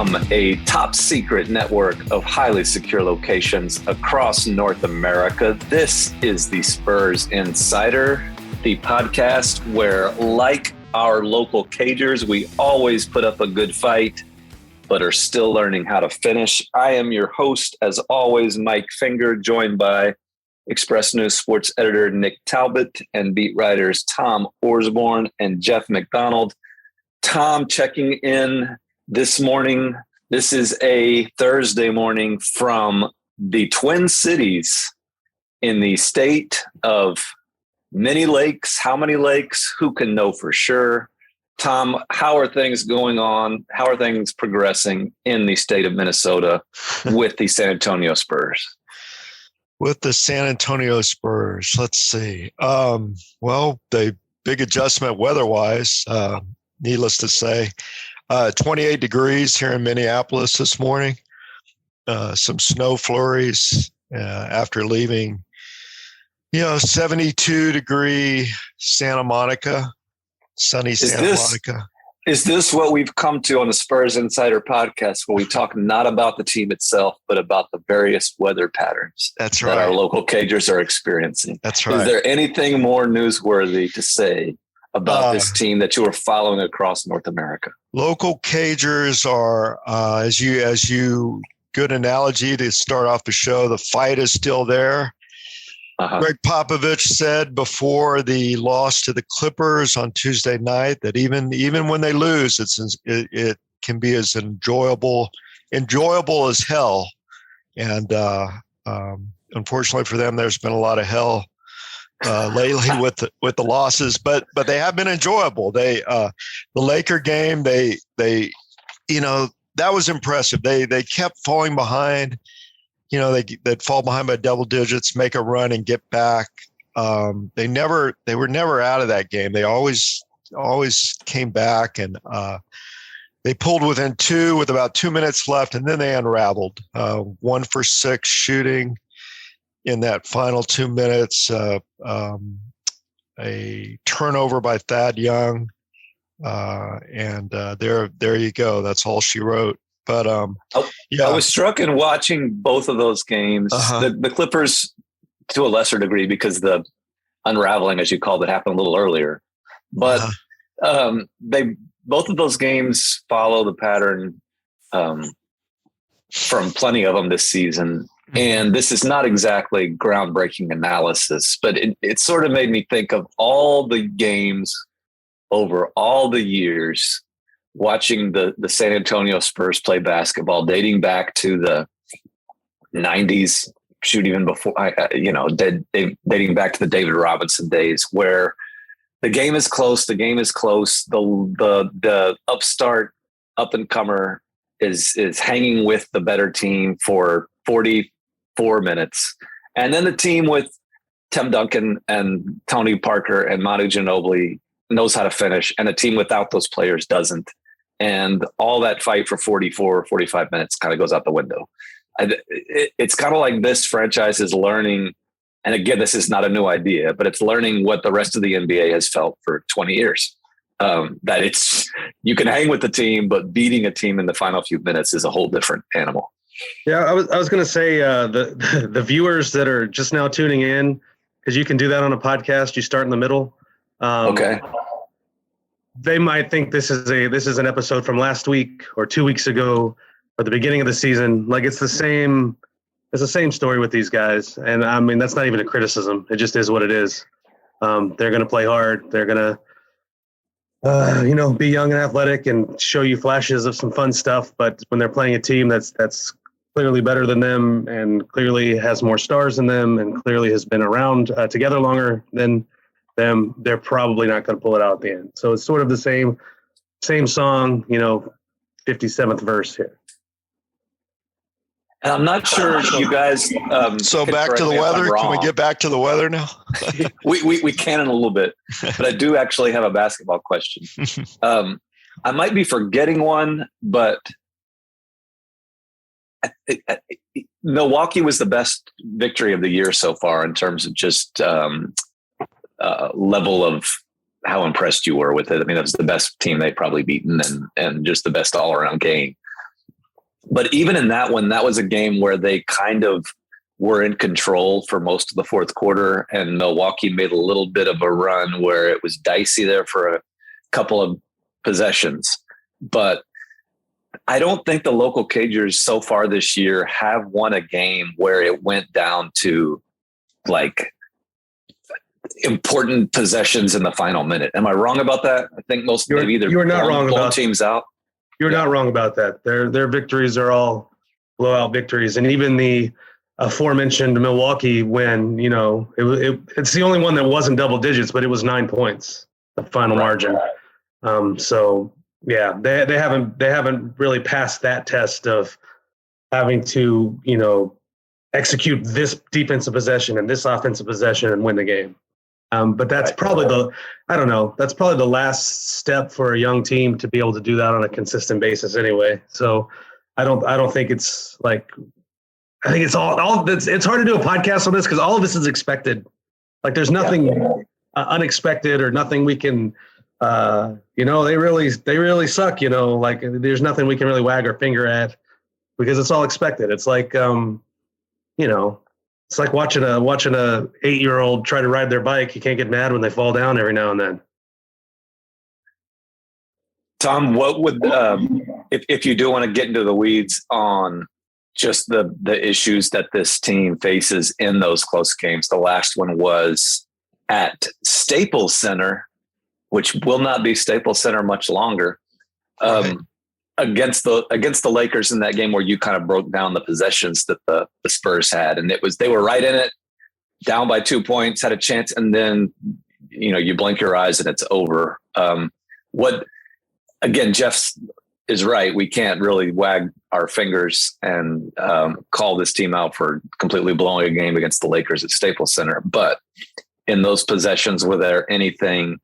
From a top secret network of highly secure locations across North America, this is the Spurs Insider, the podcast where, like our local Cagers, we always put up a good fight, but are still learning how to finish. I am your host, as always, Mike Finger, joined by Express News sports editor Nick Talbot and beat writers Tom Orsborn and Jeff McDonald. Tom checking in this morning. This is a Thursday morning from the Twin Cities in the state of many lakes. How many lakes? Who can know for sure? Tom, how are things going on? How are things progressing in the state of Minnesota with the San Antonio Spurs? With the San Antonio Spurs, let's see. Well, the big adjustment weather-wise, needless to say. 28 degrees here in Minneapolis this morning. Some snow flurries after leaving, 72-degree Santa Monica, sunny Santa Monica. Is this what we've come to on the Spurs Insider podcast, where we talk not about the team itself, but about the various weather patterns that our local Cagers are experiencing? That's right. Is there anything more newsworthy to say about this team that you are following across North America? Local Cagers are, as you good analogy to start off the show, the fight is still there. Greg Popovich said before the loss to the Clippers on Tuesday night that even when they lose, it can be as enjoyable as hell. And unfortunately for them, there's been a lot of hell lately with the losses, but they have been enjoyable. The Laker game, they that was impressive. They kept falling behind. They'd fall behind by double digits, make a run and get back. They were never out of that game. They always came back, and they pulled within two with about 2 minutes left, and then they unraveled. 1 for 6 shooting in that final 2 minutes. A turnover by Thad Young, and there you go. That's all she wrote. But I was struck in watching both of those games. The Clippers, to a lesser degree, because the unraveling, as you called it, happened a little earlier. But both of those games follow the pattern from plenty of them this season. And this is not exactly groundbreaking analysis, but it sort of made me think of all the games over all the years watching the San Antonio Spurs play basketball, dating back to the 90s, shoot, even before, dating back to the David Robinson days, where the game is close. The upstart, up-and-comer is hanging with the better team for 44 minutes. And then the team with Tim Duncan and Tony Parker and Manu Ginobili knows how to finish, and a team without those players doesn't. And all that fight for 44 or 45 minutes kind of goes out the window. It's kind of like this franchise is learning, and again, this is not a new idea, but it's learning what the rest of the NBA has felt for 20 years. That you can hang with the team, but beating a team in the final few minutes is a whole different animal. Yeah, I was going to say the viewers that are just now tuning in, because you can do that on a podcast. You start in the middle. Okay. They might think this is an episode from last week or 2 weeks ago or the beginning of the season. Like it's the same story with these guys. And I mean, that's not even a criticism. It just is what it is. They're going to play hard. They're going to, be young and athletic and show you flashes of some fun stuff. But when they're playing a team that's clearly better than them and clearly has more stars than them and clearly has been around together longer than them, they're probably not going to pull it out at the end. So it's sort of the same song, 57th verse here. And I'm not sure you guys. So back to the weather. Can we get back to the weather now? we can in a little bit, but I do actually have a basketball question. I might be forgetting one, but Milwaukee was the best victory of the year so far in terms of just level of how impressed you were with it. I mean, it was the best team they've probably beaten and just the best all-around game. But even in that one, that was a game where they kind of were in control for most of the fourth quarter, and Milwaukee made a little bit of a run where it was dicey there for a couple of possessions. But I don't think the local Cagers so far this year have won a game where it went down to like important possessions in the final minute. Am I wrong about that? I think most maybe you're not wrong about teams out. You're not wrong about that. Their victories are all blowout victories, and even the aforementioned Milwaukee win, it's the only one that wasn't double digits, but it was 9 points, the final margin. So yeah, they haven't really passed that test of having to, execute this defensive possession and this offensive possession and win the game. But that's probably that's probably the last step for a young team to be able to do that on a consistent basis anyway. So I don't think it's like, I think it's it's hard to do a podcast on this because all of this is expected. Like there's nothing unexpected or nothing we can, they really suck, like there's nothing we can really wag our finger at because it's all expected. It's like, it's like watching a 8-year-old try to ride their bike. You can't get mad when they fall down every now and then. Tom, what would, if you do want to get into the weeds on just the issues that this team faces in those close games. The last one was at Staples Center, which will not be Staples Center much longer, against the Lakers in that game where you kind of broke down the possessions that the Spurs had. And they were right in it, down by 2 points, had a chance. And then, you blink your eyes and it's over. Again, Jeff is right. We can't really wag our fingers and call this team out for completely blowing a game against the Lakers at Staples Center. But in those possessions, was there anything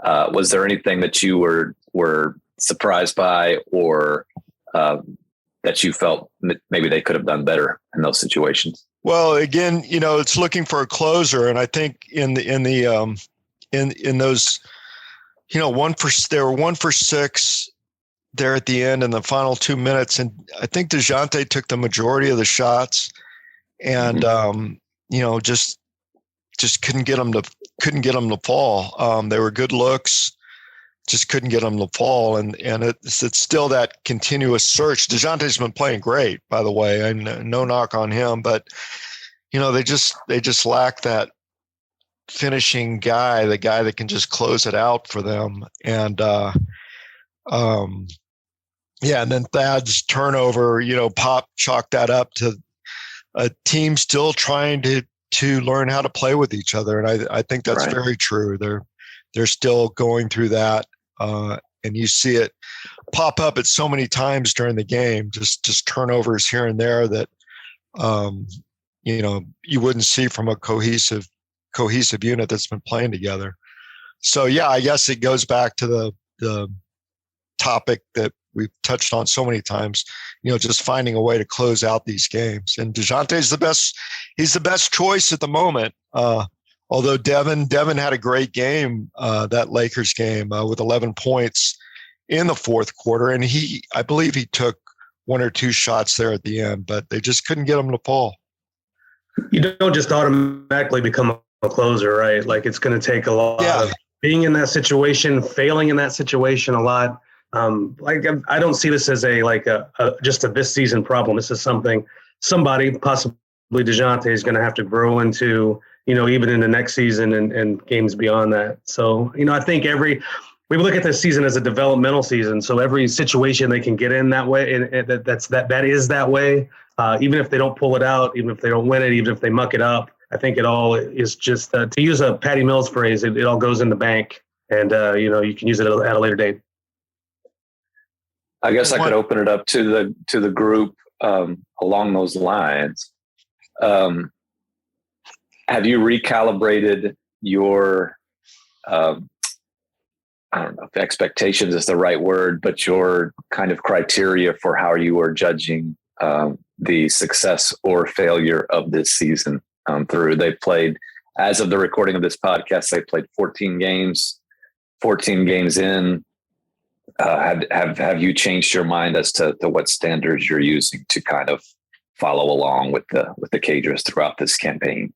that you were surprised by or that you felt maybe they could have done better in those situations? Well, again, it's looking for a closer, and I think in those, they were 1 for 6 there at the end in the final 2 minutes, and I think DeJounte took the majority of the shots, and just couldn't get them to fall. They were good looks, just couldn't get them to fall, and it's still that continuous search. DeJounte's been playing great, by the way, and no knock on him, but they just lack that finishing guy, the guy that can just close it out for them. And and then Thad's turnover, Pop chalked that up to a team still trying to learn how to play with each other, and I think that's very true. They're still going through that, and you see it pop up at so many times during the game, just turnovers here and there that you wouldn't see from a cohesive unit that's been playing together. So yeah, I guess it goes back to the topic that we've touched on so many times, just finding a way to close out these games. And DeJounte's he's the best choice at the moment. Although Devin had a great game, that Lakers game, with 11 points in the fourth quarter. And I believe he took 1 or 2 shots there at the end, but they just couldn't get him to fall. You don't just automatically become a closer, right? Like it's going to take a lot of being in that situation, failing in that situation a lot. I don't see this as just a this season problem. This is somebody, possibly DeJounte, is going to have to grow into, even in the next season and games beyond that. So, I think we look at this season as a developmental season. So every situation they can get in that way, and that is that way. Even if they don't pull it out, even if they don't win it, even if they muck it up, I think it all is just, to use a Patty Mills phrase, it all goes in the bank, and you can use it at a later date. I guess I could open it up to the group along those lines. Have you recalibrated your, I don't know if expectations is the right word, but your kind of criteria for how you are judging the success or failure of this season through? They've played, as of the recording of this podcast, they played 14 games in. Have you changed your mind as to what standards you're using to kind of follow along with the Cagers throughout this campaign?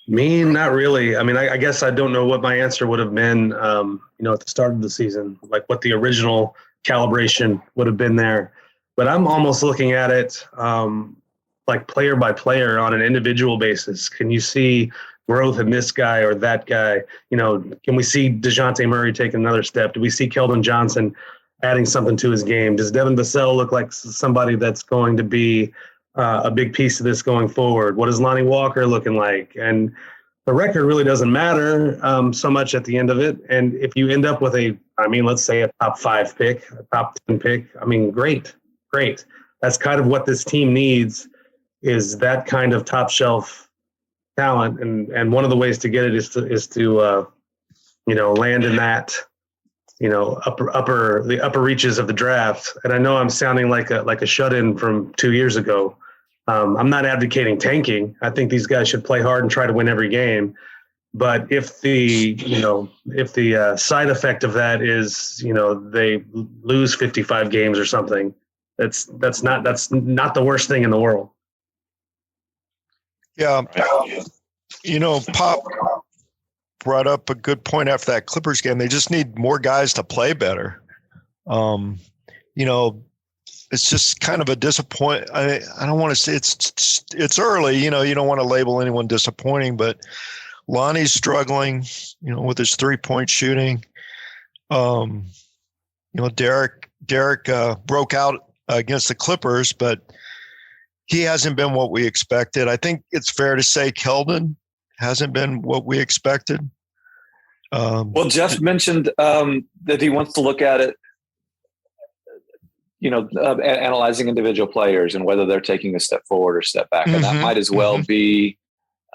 Me, not really. I mean, I guess I don't know what my answer would have been, at the start of the season, like what the original calibration would have been there. But I'm almost looking at it like player by player on an individual basis. Can you see growth in this guy or that guy? Can we see DeJounte Murray take another step? Do we see Kelvin Johnson adding something to his game? Does Devin Vassell look like somebody that's going to be a big piece of this going forward? What is Lonnie Walker looking like? And the record really doesn't matter so much at the end of it. And if you end up with let's say a top 5 pick, a top 10 pick, great. That's kind of what this team needs, is that kind of top shelf talent. And one of the ways to get it is to land in that, the upper reaches of the draft. And I know I'm sounding like a shut-in from 2 years ago. I'm not advocating tanking. I think these guys should play hard and try to win every game. But if the side effect of that is, they lose 55 games or something, that's not the worst thing in the world. Yeah. Pop brought up a good point after that Clippers game. They just need more guys to play better. It's just kind of a disappoint. I don't want to say it's early. You don't want to label anyone disappointing, but Lonnie's struggling, with his 3-point shooting. Derek broke out against the Clippers, but he hasn't been what we expected. I think it's fair to say Keldon hasn't been what we expected. Well, Jeff mentioned that he wants to look at it, analyzing individual players and whether they're taking a step forward or step back. And that might as well be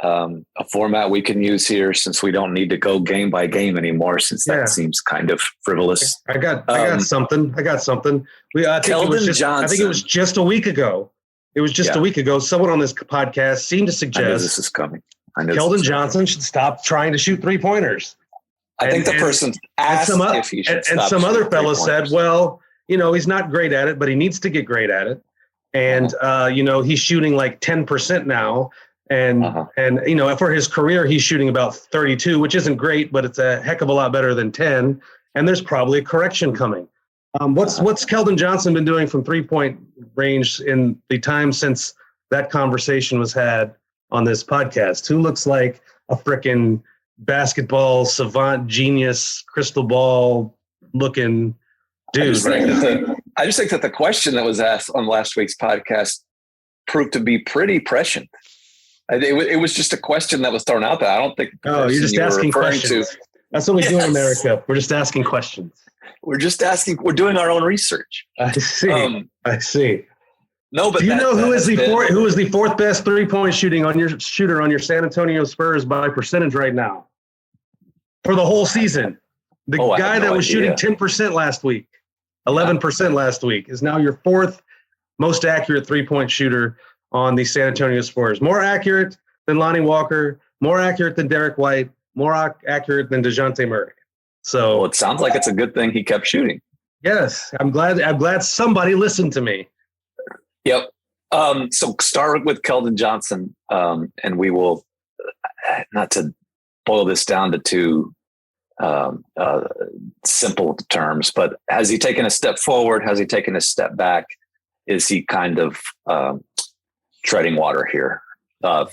a format we can use here, since we don't need to go game by game anymore, since that seems kind of frivolous. I got something. I think it was just a week ago. A week ago. Someone on this podcast seemed to suggest, I know this is coming. Kelvin Johnson should stop trying to shoot 3-pointers. I think the person asked if he should stop. And some other fellow said, well, he's not great at it, but he needs to get great at it. And, he's shooting like 10% now. And for his career, he's shooting about 32, which isn't great, but it's a heck of a lot better than 10. And there's probably a correction coming. What's Kelvin Johnson been doing from 3-point range in the time since that conversation was had on this podcast? Who looks like a frickin' basketball savant, genius, crystal ball looking dude? I just think that the question that was asked on last week's podcast proved to be pretty prescient. It was just a question that was thrown out there. I don't think. Oh, you're just asking questions. That's what we do in America. We're just asking questions. We're just asking. We're doing our own research. I see. No, but do you know who is the fourth best 3-point shooter on your San Antonio Spurs by percentage right now for the whole season? The guy that was shooting 10% last week, 11% last week, is now your fourth most accurate 3-point shooter on the San Antonio Spurs. More accurate than Lonnie Walker, more accurate than Derek White, more accurate than DeJounte Murray. So it sounds like it's a good thing he kept shooting. Yes, I'm glad somebody listened to me. Yep. So start with Kelvin Johnson, and we will, not to boil this down to two simple terms, but has he taken a step forward? Has he taken a step back? Is he kind of treading water here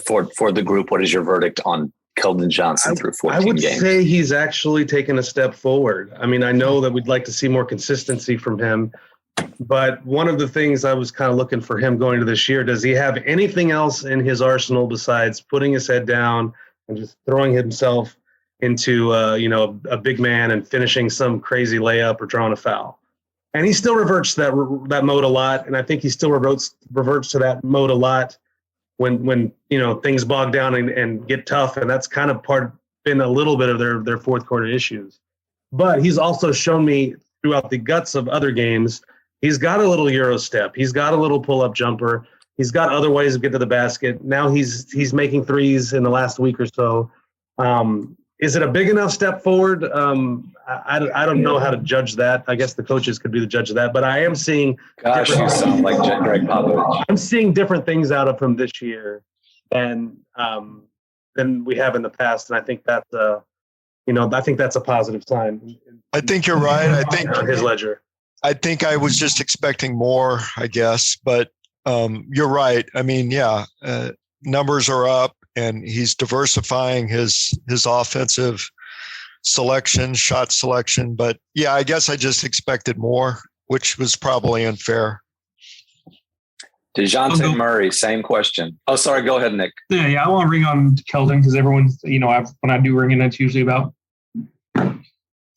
for the group? What is your verdict on Kelvin Johnson through 14 games? I would say he's actually taken a step forward. I mean, I know that we'd like to see more consistency from him, but one of the things I was kind of looking for him going to this year, does he have anything else in his arsenal besides putting his head down and just throwing himself into a big man and finishing some crazy layup or drawing a foul? And he still reverts to that mode a lot, and I think he still reverts to that mode a lot when things bog down and get tough, and that's kind of been a little bit of their fourth quarter issues. But he's also shown me throughout the guts of other games, he's got a little Euro step, he's got a little pull-up jumper, he's got other ways to get to the basket. Now he's making threes in the last week or so. Is it a big enough step forward? I don't know how to judge that. I guess the coaches could be the judge of that. But I am seeing. Gosh, you sound like Greg Popovich. I'm seeing different things out of him this year than we have in the past, and I think that's I think that's a positive sign. I think you're right. I think on his ledger. I think I was just expecting more, I guess, but you're right. I mean, numbers are up, and he's diversifying his offensive selection, shot selection. But yeah, I guess I just expected more, which was probably unfair. DeJounte Murray, same question. Oh, sorry. Go ahead, Nick. Yeah. I want to ring on Keldon because everyone's, when I do ring in, it's usually about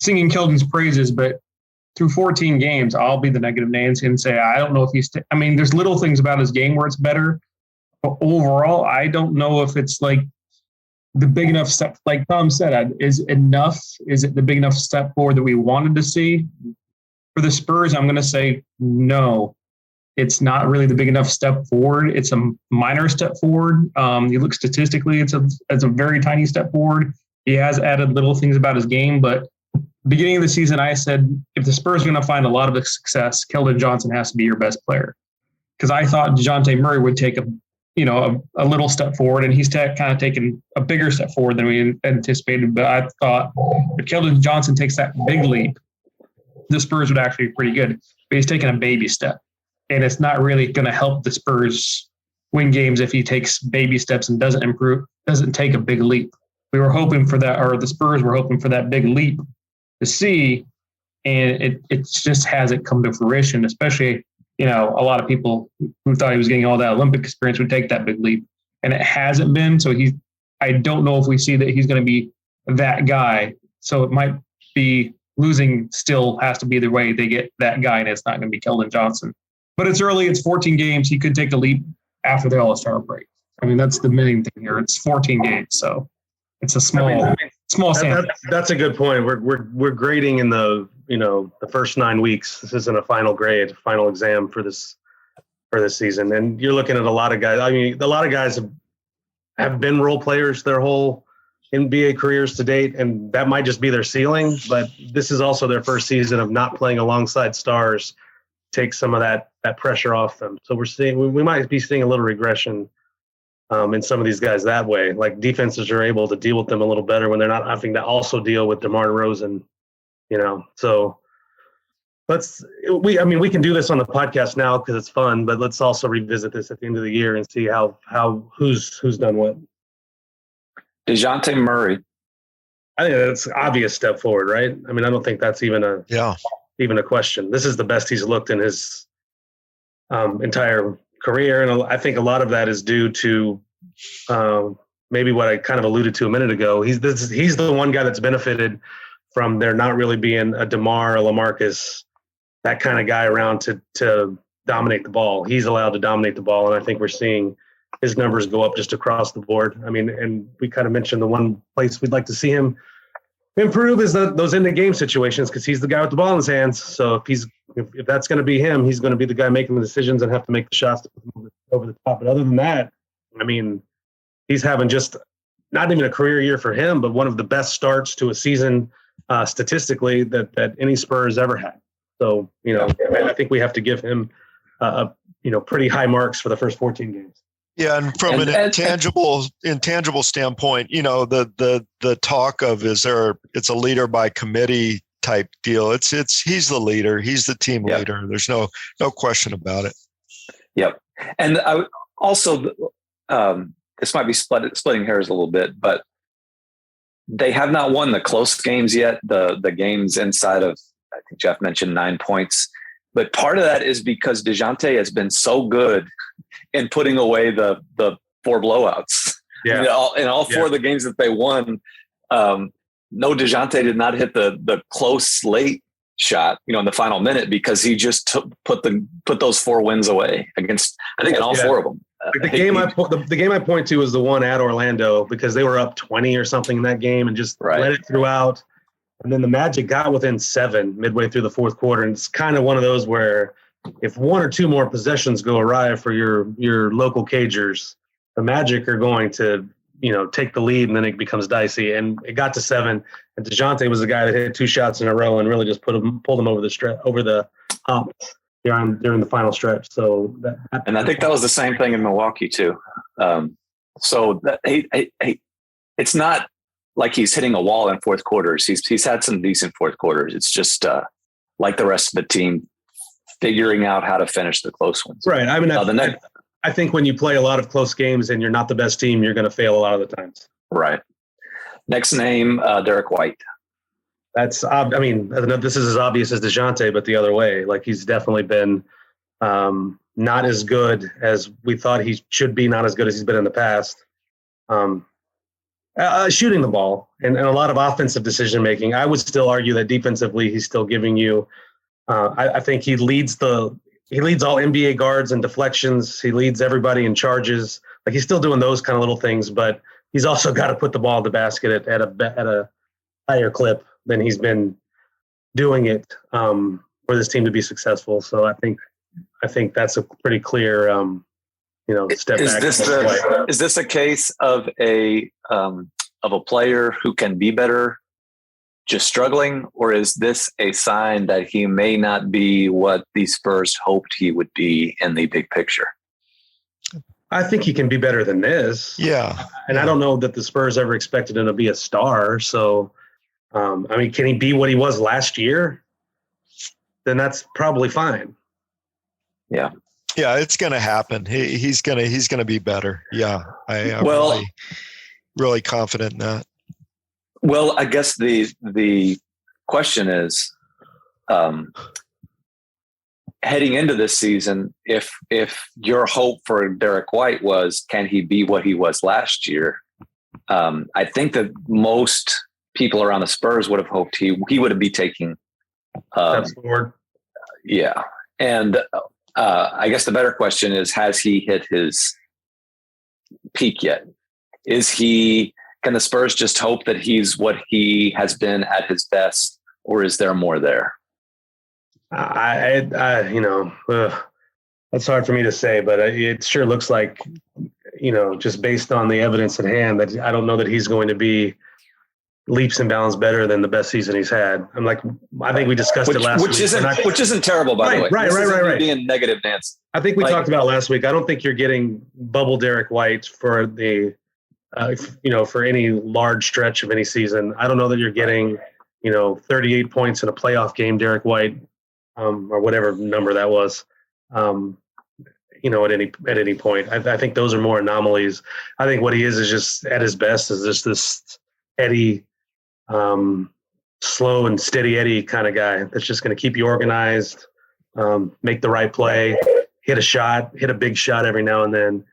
singing Keldon's praises. But through 14 games, I'll be the negative Nancy and say, I don't know if he's, there's little things about his game where it's better. But overall, I don't know if it's like the big enough step, like Tom said, is it the big enough step forward that we wanted to see? For the Spurs, I'm going to say no. It's not really the big enough step forward. It's a minor step forward. You look statistically, it's a very tiny step forward. He has added little things about his game, but beginning of the season, I said, if the Spurs are going to find a lot of success, Kelvin Johnson has to be your best player. Because I thought DeJounte Murray would take a little step forward, and he's kind of taken a bigger step forward than we anticipated. But I thought if Kelvin Johnson takes that big leap, the Spurs would actually be pretty good. But he's taking a baby step. And it's not really going to help the Spurs win games if he takes baby steps and doesn't take a big leap. We were hoping for that, or the Spurs were hoping for that big leap to see, and it just hasn't come to fruition, especially, a lot of people who thought he was getting all that Olympic experience would take that big leap, and it hasn't been. So I don't know if we see that he's going to be that guy. So it might be losing still has to be the way they get that guy, and it's not going to be Kelvin Johnson. But it's early. It's 14 games. He could take a leap after the All-Star break. That's the main thing here. It's 14 games, so it's a small sample. That's a good point. We're grading in the the first 9 weeks. This isn't a final grade, final exam for this season. And you're looking at a lot of guys. A lot of guys have been role players their whole NBA careers to date, and that might just be their ceiling. But this is also their first season of not playing alongside stars. Take some of that pressure off them. So we might be seeing a little regression in some of these guys that way. Like defenses are able to deal with them a little better when they're not having to also deal with DeMar DeRozan. So we can do this on the podcast now because it's fun, but let's also revisit this at the end of the year and see how who's done what. DeJounte Murray. I think that's an obvious step forward, right? I don't think that's even a question. This is the best he's looked in his entire career. And I think a lot of that is due to maybe what I kind of alluded to a minute ago. He's the one guy that's benefited from there not really being a DeMar, a LaMarcus, that kind of guy around to dominate the ball. He's allowed to dominate the ball. And I think we're seeing his numbers go up just across the board. And we kind of mentioned the one place we'd like to see him improve is those end of game situations, because he's the guy with the ball in his hands. So if that's going to be him, he's going to be the guy making the decisions and have to make the shots to put him over the top. But other than that, he's having just not even a career year for him, but one of the best starts to a season statistically that any Spurs ever had. So I think we have to give him pretty high marks for the first 14 games. Yeah, and from an intangible standpoint, the talk of it's a leader by committee type deal. He's the leader. He's the team leader. There's no question about it. Yep. And I also this might be splitting hairs a little bit, but they have not won the close games yet. The games inside of, I think Jeff mentioned 9 points. But part of that is because DeJounte has been so good in putting away the 4 blowouts. Yeah. In all 4 of the games that they won, no, DeJounte did not hit the close late shot, in the final minute, because he just put those 4 wins away against, I think, in all 4 of them. The game I point to is the one at Orlando, because they were up 20 or something in that game and just let it throughout. And then the Magic got within 7 midway through the fourth quarter. And it's kind of one of those where if 1 or 2 more possessions go awry for your local Cagers, the Magic are going to, take the lead, and then it becomes dicey. And it got to 7, and DeJounte was the guy that hit 2 shots in a row and really just pulled him over the hump during the final stretch. So and I think that was the same thing in Milwaukee too. So that it's not like he's hitting a wall in fourth quarters. He's had some decent fourth quarters. It's just like the rest of the team, figuring out how to finish the close ones. Right. I mean, I think when you play a lot of close games and you're not the best team, you're going to fail a lot of the times. Right. Next name, Derek White. This is as obvious as DeJounte, but the other way. Like, he's definitely been not as good as we thought he should be, not as good as he's been in the past. Shooting the ball and a lot of offensive decision-making. I would still argue that defensively he's still giving you I think he leads all NBA guards in deflections. He leads everybody in charges. Like, he's still doing those kind of little things, but he's also got to put the ball in the basket at a higher clip than he's been doing it for this team to be successful. So I think that's a pretty clear step back. Is this a case of a player who can be better, just struggling, or is this a sign that he may not be what the Spurs hoped he would be in the big picture? I think he can be better than this. Yeah. And I don't know that the Spurs ever expected him to be a star. So, can he be what he was last year? Then that's probably fine. Yeah. Yeah, it's going to happen. He's going to be better. Yeah. I'm really confident in that. Well, I guess the question is, heading into this season, if your hope for Derek White was, can he be what he was last year? I think that most people around the Spurs would have hoped he would be taking steps forward. Yeah. And I guess the better question is, has he hit his peak yet? Can the Spurs just hope that he's what he has been at his best, or is there more there? That's hard for me to say, but it sure looks like, just based on the evidence at hand, that I don't know that he's going to be leaps and bounds better than the best season he's had. I think we discussed it last week. Which isn't terrible, by the way. Right. Being negative, Nance. I think we talked about last week. I don't think you're getting bubble Derek White for the for any large stretch of any season. I don't know that you're getting, 38 points in a playoff game, Derek White, or whatever number that was, at any point. I think those are more anomalies. I think what he is just at his best is just this Eddie, slow and steady Eddie kind of guy that's just going to keep you organized, make the right play, hit a big shot every now and then.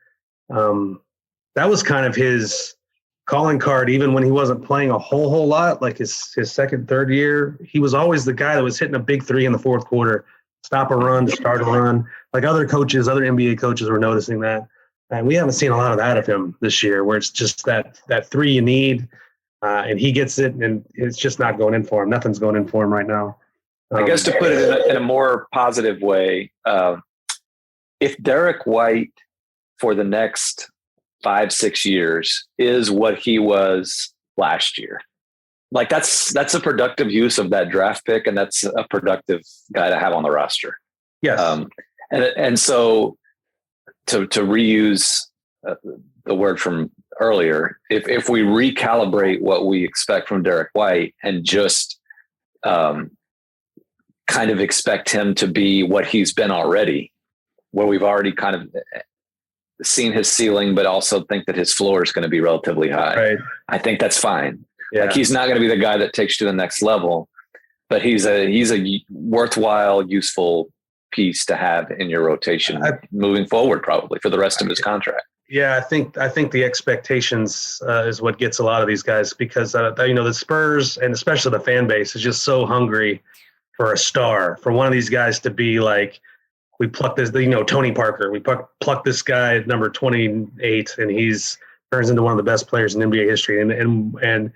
That was kind of his calling card, even when he wasn't playing a whole lot, like his second, third year. He was always the guy that was hitting a big 3 in the fourth quarter, stop a run, to start a run. Like other NBA coaches were noticing that. And we haven't seen a lot of that of him this year, where it's just that 3 you need, and he gets it, and it's just not going in for him. Nothing's going in for him right now. I guess to put it in a more positive way, if Derek White for the next 5-6 years is what he was last year, like that's a productive use of that draft pick, and that's a productive guy to have on the roster. Yes. And so to reuse the word from earlier, if we recalibrate what we expect from Derek White and just kind of expect him to be what he's been already, where we've already kind of seen his ceiling, but also think that his floor is going to be relatively high. Right. I think that's fine. Yeah. Like, he's not going to be the guy that takes you to the next level, but he's a worthwhile, useful piece to have in your rotation moving forward, probably for the rest of his contract. Yeah, I think the expectations is what gets a lot of these guys, because the Spurs and especially the fan base is just so hungry for a star, for one of these guys to be like, we pluck this, Tony Parker, we pluck this guy at number 28, and he's turns into one of the best players in NBA history. And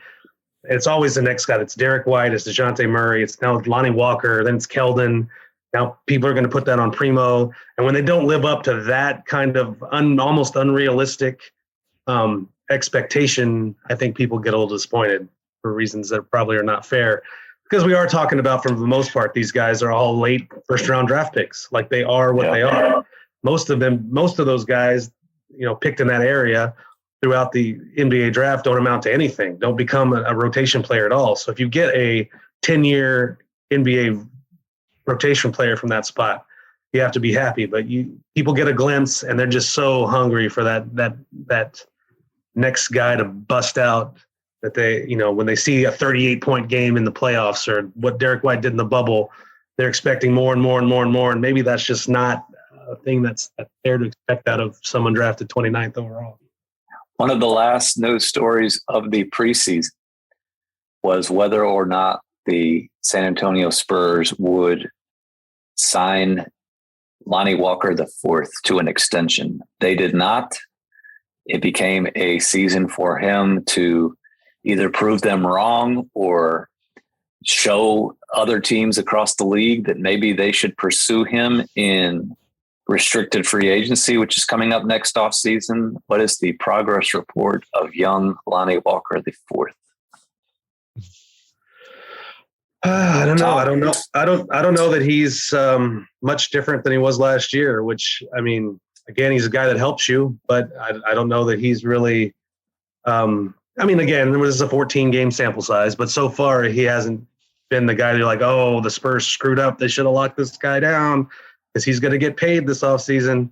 it's always the next guy. It's Derek White, it's DeJounte Murray, it's now Lonnie Walker, then it's Keldon. Now people are going to put that on Primo. And when they don't live up to that kind of almost unrealistic expectation, I think people get a little disappointed for reasons that probably are not fair. Because we are talking about, for the most part, these guys are all late first-round draft picks. Like, they are what they are. Most of those guys, picked in that area throughout the NBA draft don't amount to anything, don't become a rotation player at all. So if you get a 10-year NBA rotation player from that spot, you have to be happy. But people get a glimpse, and they're just so hungry for that next guy to bust out, that they, when they see a 38-point game in the playoffs or what Derek White did in the bubble, they're expecting more and more and more and more. And maybe that's just not a thing that's fair to expect out of someone drafted 29th overall. One of the last news stories of the preseason was whether or not the San Antonio Spurs would sign Lonnie Walker IV to an extension. They did not. It became a season for him to either prove them wrong or show other teams across the league that maybe they should pursue him in restricted free agency, which is coming up next offseason. What is the progress report of young Lonnie Walker IV? I don't know. I don't know that he's much different than he was last year, which, I mean, again, he's a guy that helps you, but I don't know that he's really again, this is a 14-game sample size, but so far he hasn't been the guy that you're like, oh, the Spurs screwed up, they should have locked this guy down because he's going to get paid this offseason.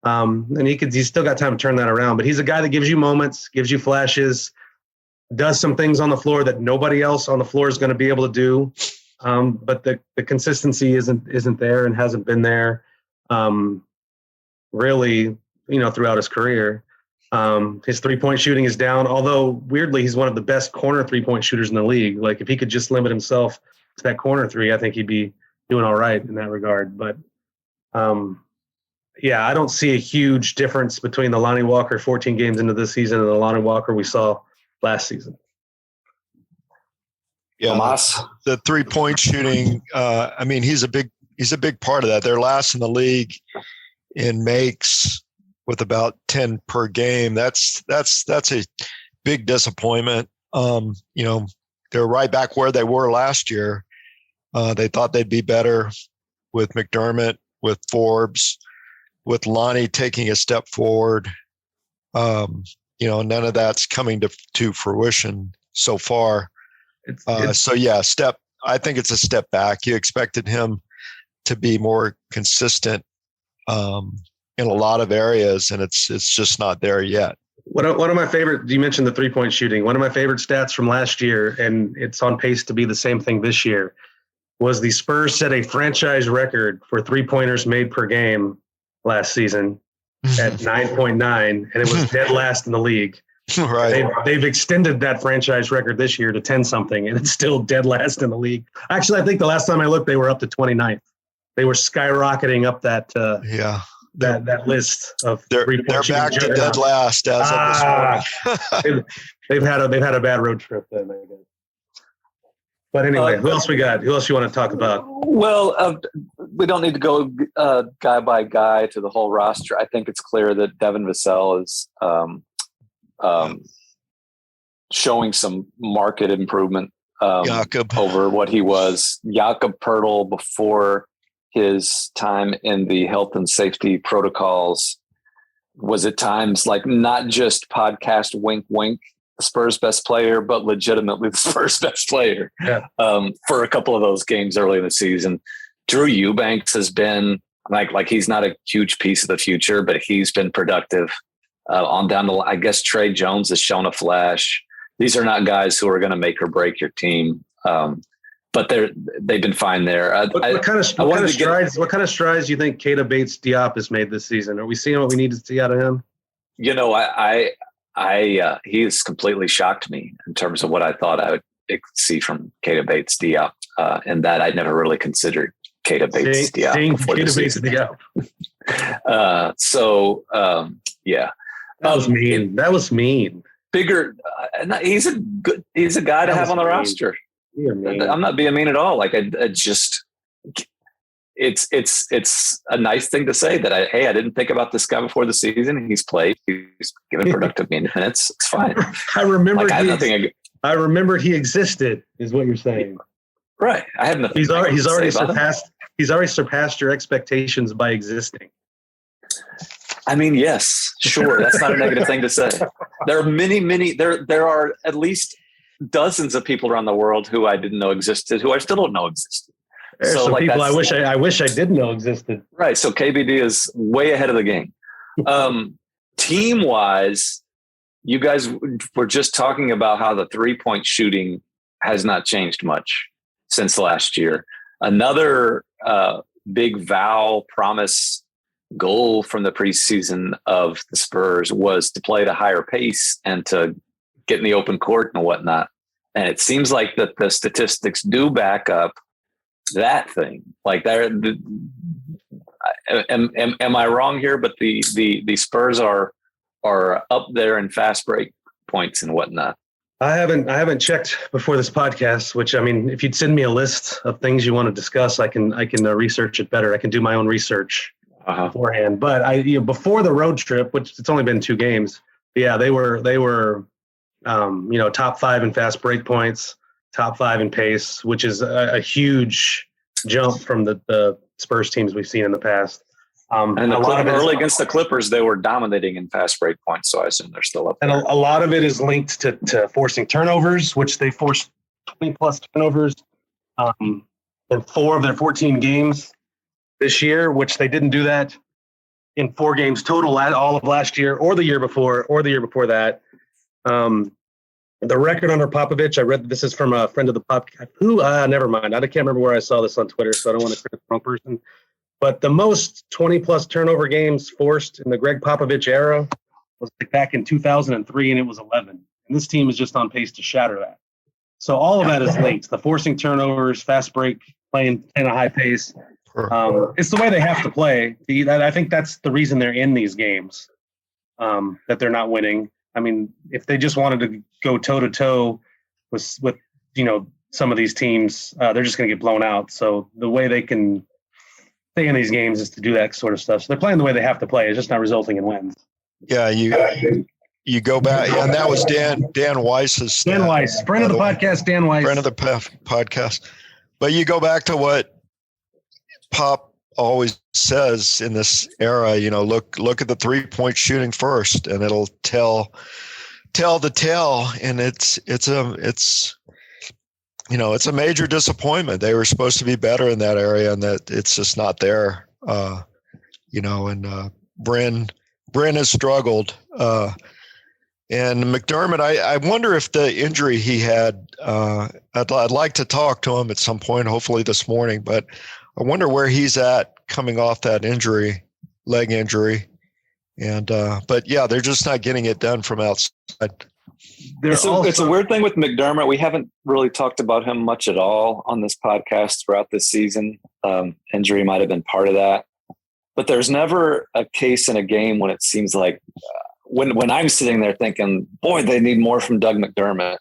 And he's still got time to turn that around, but he's a guy that gives you moments, gives you flashes, does some things on the floor that nobody else on the floor is going to be able to do. But the consistency isn't there and hasn't been there really, throughout his career. His three-point shooting is down, although weirdly, he's one of the best corner three-point shooters in the league. Like, if he could just limit himself to that corner three, I think he'd be doing all right in that regard. But I don't see a huge difference between the Lonnie Walker 14 games into this season and the Lonnie Walker we saw last season. Yeah, the three-point shooting. He's a big part of that. They're last in the league in makes with about 10 per game. That's a big disappointment. They're right back where they were last year. They thought they'd be better with McDermott, with Forbes, with Lonnie taking a step forward. None of that's coming to fruition so far. I think it's a step back. You expected him to be more consistent in a lot of areas, and it's just not there yet. One of my favorite, you mentioned the three-point shooting. One of my favorite stats from last year, and it's on pace to be the same thing this year, was the Spurs set a franchise record for three-pointers made per game last season at 9.9, and it was dead last in the league. Right. They've extended that franchise record this year to 10-something, and it's still dead last in the league. Actually, I think the last time I looked, they were up to 29th. They were skyrocketing up that that list of they're back to dead last as of this morning. they've had a bad road trip then, I guess. But anyway, who else we got? Who else you want to talk about? Well, we don't need to go guy by guy to the whole roster. I think it's clear that Devin Vassell is showing some market improvement over what he was. Jakob Poeltl, before his time in the health and safety protocols, was at times like not just podcast wink wink the Spurs best player, but legitimately the Spurs best player for a couple of those games early in the season. Drew Eubanks has been like he's not a huge piece of the future, but he's been productive on down the line. I guess Trey Jones has shown a flash. These are not guys who are going to make or break your team. But they've been fine there. What kind of strides do you think Keita Bates-Diop has made this season? Are we seeing what we need to see out of him? He has completely shocked me in terms of what I thought I would see from Keita Bates-Diop, and that I'd never really considered Keita Bates-Diop before the season. That was mean. That was mean. Bigger. He's a guy to have on the roster. I'm not being mean at all. Like I just, it's a nice thing to say that I didn't think about this guy before the season. He's played. He's given productive minutes. It's fine. I remember. Like, I have nothing. I remember he existed. Is what you're saying, right? I have nothing. He's already surpassed. He's already surpassed your expectations by existing. I mean, yes, sure. That's not a negative thing to say. There are many. There are at least dozens of people around the world who I didn't know existed, who I still don't know existed. There's some people I wish I did know existed. Right. So KBD is way ahead of the game. Team wise, you guys were just talking about how the 3-point shooting has not changed much since last year. Another big promise goal from the preseason of the Spurs was to play at a higher pace and to get in the open court and whatnot. And it seems like that the statistics do back up that thing. Like, am I wrong here? But the Spurs are up there in fast break points and whatnot. I haven't checked before this podcast, which, I mean, if you'd send me a list of things you want to discuss, I can research it better. I can do my own research beforehand. But before the road trip, which it's only been 2 games, yeah, they were top 5 in fast break points, top 5 in pace, which is a huge jump from the Spurs teams we've seen in the past. And early against the Clippers, they were dominating in fast break points, so I assume they're still up there. And a lot of it is linked to forcing turnovers, which they forced 20-plus turnovers in 4 of their 14 games this year, which they didn't do that in 4 games total all of last year or the year before that. The record under Popovich, I read this is from a friend of the podcast. Never mind. I can't remember where I saw this on Twitter, so I don't want to credit the wrong person. But the most 20-plus turnover games forced in the Greg Popovich era was back in 2003, and it was 11. And this team is just on pace to shatter that. So all of that is linked. The forcing turnovers, fast break, playing in a high pace. It's the way they have to play. I think that's the reason they're in these games, that they're not winning. I mean, if they just wanted to go toe-to-toe with some of these teams, they're just going to get blown out. So the way they can stay in these games is to do that sort of stuff. So they're playing the way they have to play. It's just not resulting in wins. Yeah, you go back, and that was Dan Weiss's stat. Dan Weiss, friend of the podcast, Dan Weiss. Friend of the podcast. But you go back to what Pop always says in this era, look at the 3-point shooting first, and it'll tell the tale. And it's a major disappointment. They were supposed to be better in that area, and that it's just not there. And Bryn has struggled. And McDermott, I wonder if the injury he had, I'd like to talk to him at some point, hopefully this morning, but I wonder where he's at coming off that injury, leg injury. And, but yeah, they're just not getting it done from outside. It's a weird thing with McDermott. We haven't really talked about him much at all on this podcast throughout this season. Injury might have been part of that, but there's never a case in a game when it seems like when I'm sitting there thinking, boy, they need more from Doug McDermott.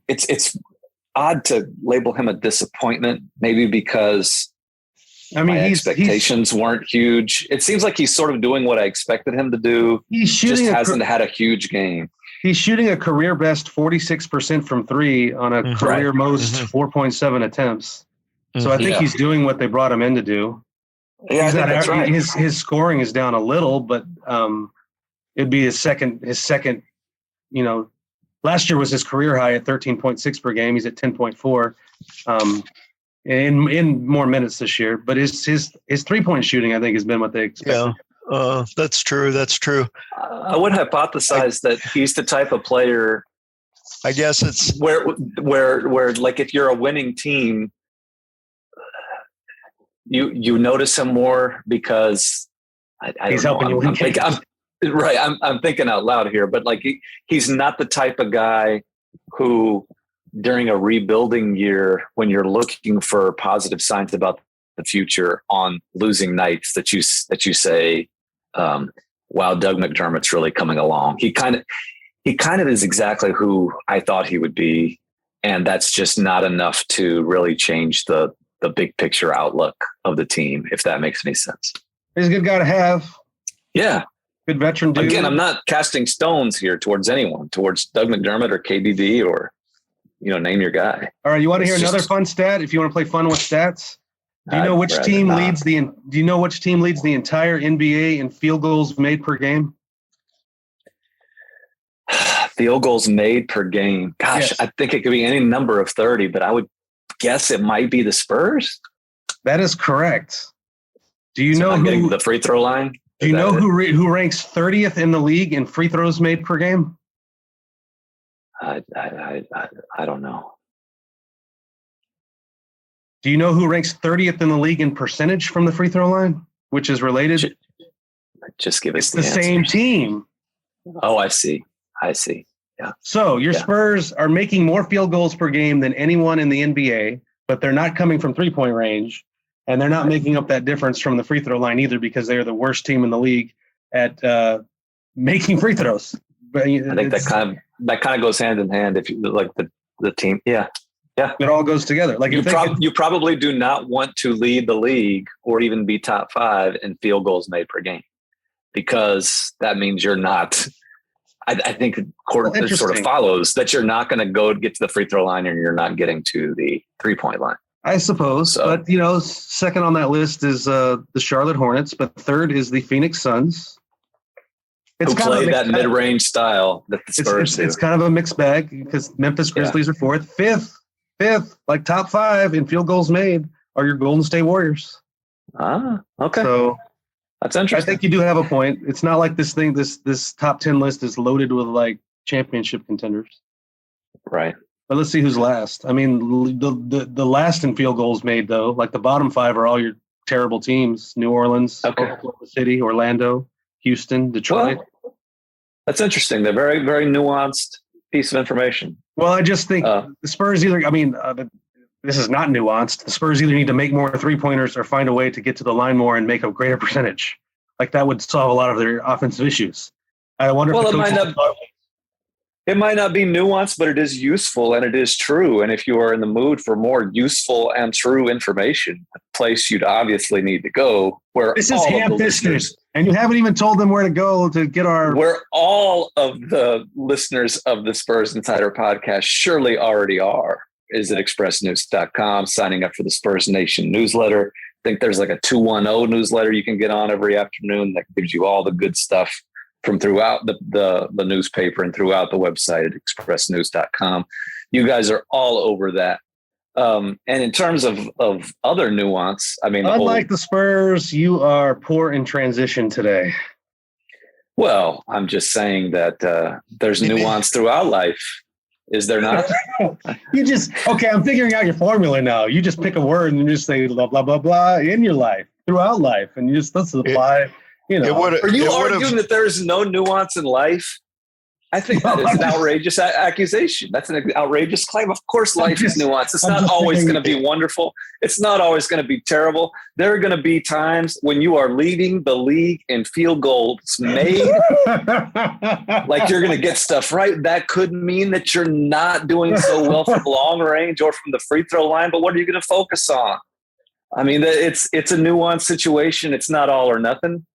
It's odd to label him a disappointment, maybe because my expectations weren't huge. It seems like he's sort of doing what I expected him to do. He just hasn't had a huge game. He's shooting a career best 46% from 3 on a career most 4.7 attempts. So I think he's doing what they brought him in to do. Yeah, I think that's right. His scoring is down a little, but it'd be his second. Last year was his career high at 13.6 per game. He's at 10.4 in more minutes this year. But his 3-point shooting, I think, has been what they expected. Yeah, that's true. That's true. I would hypothesize that he's the type of player. I guess it's where like if you're a winning team, you notice him more because he's helping you win. I'm thinking out loud here, but like he's not the type of guy who during a rebuilding year, when you're looking for positive signs about the future on losing nights, that you say, wow, Doug McDermott's really coming along. He kind of is exactly who I thought he would be. And that's just not enough to really change the the big picture outlook of the team, if that makes any sense. He's a good guy to have. Yeah. Good veteran dude. Again, I'm not casting stones here towards anyone, towards Doug McDermott or KBB or, name your guy. All right. You want to hear another fun stat? If you want to play fun with stats, do you know which team leads the entire NBA in field goals made per game? Field goals made per game. Gosh, yes. I think it could be any number of 30, but I would guess it might be the Spurs. That is correct. Do you know who the free throw line? Do you know who ranks 30th in the league in free throws made per game? I don't know. Do you know who ranks 30th in the league in percentage from the free throw line, which is related? Just give us the same team. Oh, I see. Yeah. So your Spurs are making more field goals per game than anyone in the NBA, but they're not coming from 3-point range, and they're not making up that difference from the free throw line either, because they are the worst team in the league at making free throws. But I think that kind of goes hand in hand. If you like the team, yeah, it all goes together. Like you probably do not want to lead the league or even be top 5 in field goals made per game, because that means you're not. I think it sort of follows that you're not going to go get to the free throw line, and you're not getting to the 3-point line. I suppose, but second on that list is the Charlotte Hornets, but third is the Phoenix Suns. Who play that mid-range style that the Spurs do. It's kind of a mixed bag, because Memphis Grizzlies are fourth. Fifth, like top 5 in field goals made are your Golden State Warriors. Ah, okay. So that's interesting. I think you do have a point. It's not like this top 10 list is loaded with like championship contenders. Right. But let's see who's last. I mean, the last in field goals made, though, like the bottom 5 are all your terrible teams: New Orleans, Oklahoma City, Orlando, Houston, Detroit. Well, that's interesting. They're very, very nuanced piece of information. Well, I just think the Spurs this is not nuanced. The Spurs either need to make more 3-pointers or find a way to get to the line more and make a greater percentage. Like that would solve a lot of their offensive issues. I wonder if it might not be nuanced, but it is useful and it is true. And if you are in the mood for more useful and true information, a place you'd obviously need to go where this is ham-fisted, and you haven't even told them where to go to get where all of the listeners of the Spurs Insider podcast surely already are. Is at expressnews.com, signing up for the Spurs Nation newsletter. I think there's like a 210 newsletter you can get on every afternoon that gives you all the good stuff from throughout the newspaper and throughout the website at expressnews.com. You guys are all over that. And in terms of other nuance, I mean, unlike the Spurs, you are poor in transition today. Well, I'm just saying that there's nuance throughout life. Is there not? I'm figuring out your formula now. You just pick a word and you just say blah, blah, blah, blah in your life, throughout life. And you just, let's apply, Are you arguing that there's no nuance in life? I think that is an outrageous accusation. That's an outrageous claim. Of course, life is nuanced. It's not always going to be wonderful. It's not always going to be terrible. There are going to be times when you are leading the league in field goals made, like you're going to get stuff right. That could mean that you're not doing so well from long range or from the free throw line. But what are you going to focus on? I mean, it's a nuanced situation. It's not all or nothing.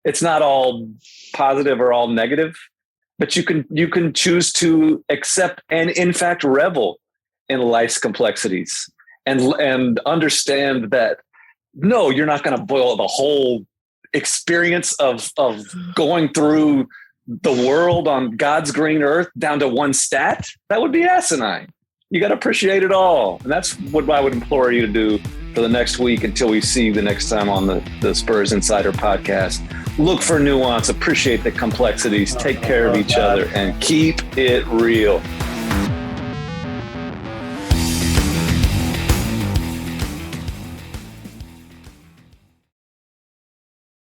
It's not all positive or all negative. But you can choose to accept and, in fact, revel in life's complexities and understand that, no, you're not going to boil the whole experience of going through the world on God's green earth down to one stat. That would be asinine. You got to appreciate it all. And that's what I would implore you to do for the next week until we see you the next time on the Spurs Insider podcast. Look for nuance, appreciate the complexities, take care of each other, and keep it real.